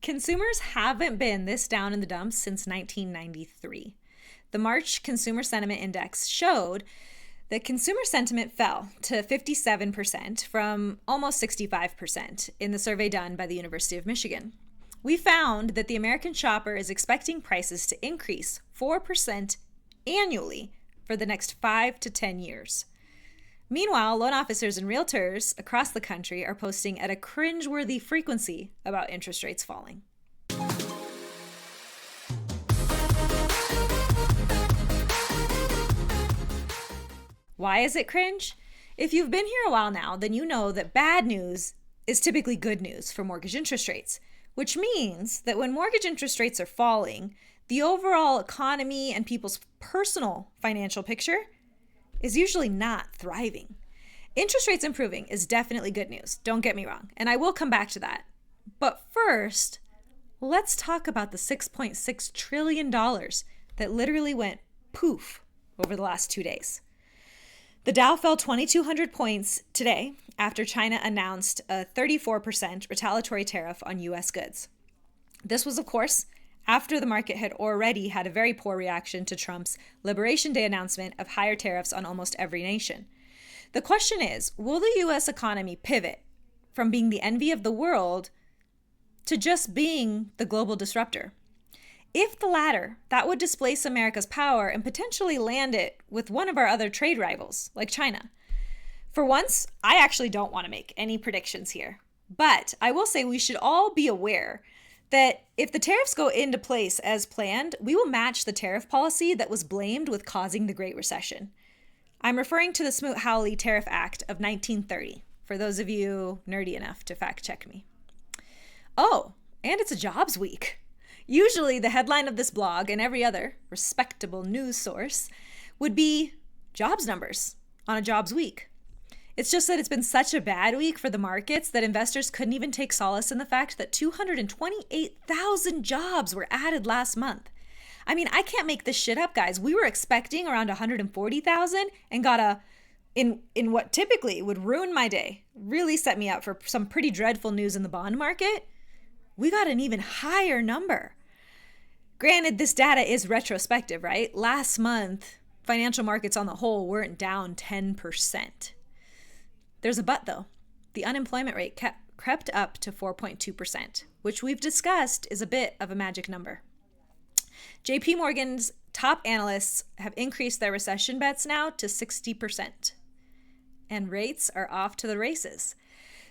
Consumers haven't been this down in the dumps since 1993. The March Consumer Sentiment Index showed that consumer sentiment fell to 57% from almost 65% in the survey done by the University of Michigan. We found that the American shopper is expecting prices to increase 4% annually for the next 5 to 10 years. Meanwhile, loan officers and realtors across the country are posting at a cringeworthy frequency about interest rates falling. Why is it cringe? If you've been here a while now, then you know that bad news is typically good news for mortgage interest rates, which means that when mortgage interest rates are falling, the overall economy and people's personal financial picture is usually not thriving. Interest rates improving is definitely good news, don't get me wrong, and I will come back to that. But first, let's talk about the $6.6 trillion that literally went poof over the last 2 days. The Dow fell 2,200 points today after China announced a 34% retaliatory tariff on U.S. goods. This was, of course, after the market had already had a very poor reaction to Trump's Liberation Day announcement of higher tariffs on almost every nation. The question is, will the U.S. economy pivot from being the envy of the world to just being the global disruptor? If the latter, that would displace America's power and potentially land it with one of our other trade rivals, like China. For once, I actually don't want to make any predictions here, but I will say we should all be aware that if the tariffs go into place as planned, we will match the tariff policy that was blamed with causing the Great Recession. I'm referring to the Smoot-Hawley Tariff Act of 1930, for those of you nerdy enough to fact check me. Oh, and it's a jobs week. Usually the headline of this blog and every other respectable news source would be jobs numbers on a jobs week. It's just that it's been such a bad week for the markets that investors couldn't even take solace in the fact that 228,000 jobs were added last month. I mean, I can't make this shit up, guys. We were expecting around 140,000 and got in what typically would ruin my day, really set me up for some pretty dreadful news in the bond market. We got an even higher number. Granted, this data is retrospective, right? Last month, financial markets on the whole weren't down 10%. There's a but though. The unemployment rate crept up to 4.2%, which we've discussed is a bit of a magic number. JP Morgan's top analysts have increased their recession bets now to 60%. And rates are off to the races.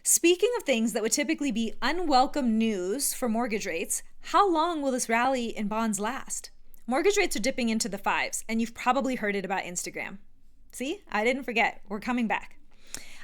Speaking of things that would typically be unwelcome news for mortgage rates, how long will this rally in bonds last? Mortgage rates are dipping into the fives, and you've probably heard it about Instagram. See, I didn't forget. We're coming back.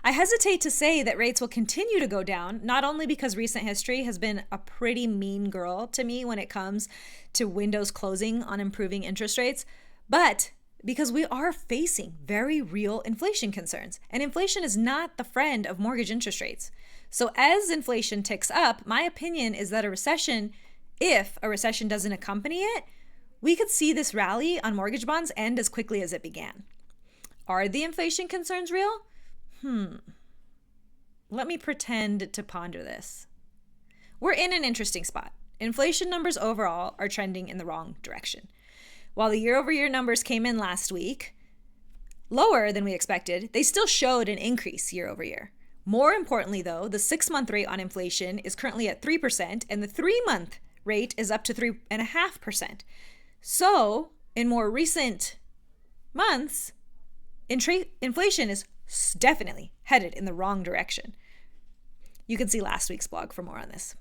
I hesitate to say that rates will continue to go down, not only because recent history has been a pretty mean girl to me when it comes to windows closing on improving interest rates, but because we are facing very real inflation concerns. And inflation is not the friend of mortgage interest rates. So as inflation ticks up, my opinion is that if a recession doesn't accompany it, we could see this rally on mortgage bonds end as quickly as it began. Are the inflation concerns real? Let me pretend to ponder this. We're in an interesting spot. Inflation numbers overall are trending in the wrong direction. While the year-over-year numbers came in last week lower than we expected, they still showed an increase year over year. More importantly, though, the 6-month rate on inflation is currently at 3%, and the 3-month rate is up to 3.5%. So, in more recent months, inflation is definitely headed in the wrong direction. You can see last week's blog for more on this.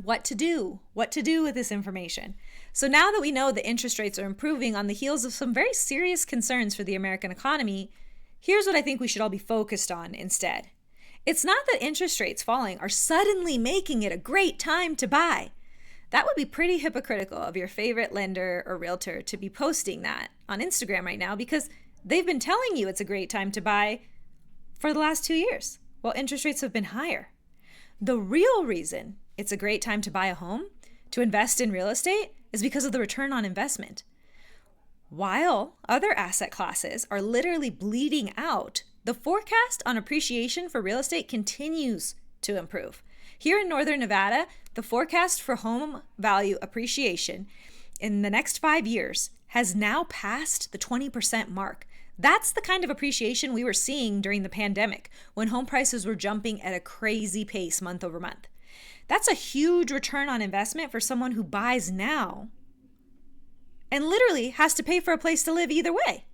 What to do with this information. So now that we know that interest rates are improving on the heels of some very serious concerns for the American economy, here's what I think we should all be focused on instead. It's not that interest rates falling are suddenly making it a great time to buy. That would be pretty hypocritical of your favorite lender or realtor to be posting that on Instagram right now, because they've been telling you it's a great time to buy for the last 2 years, while interest rates have been higher. The real reason it's a great time to buy a home, to invest in real estate, is because of the return on investment. While other asset classes are literally bleeding out, the forecast on appreciation for real estate continues to improve. Here in Northern Nevada, The forecast for home value appreciation in the next 5 years has now passed the 20% mark. That's the kind of appreciation we were seeing during the pandemic when home prices were jumping at a crazy pace month over month. That's a huge return on investment for someone who buys now and literally has to pay for a place to live either way.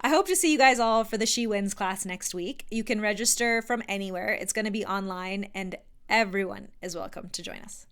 I hope to see you guys all for the She Wins class next week. You can register from anywhere. It's going to be online and everyone is welcome to join us.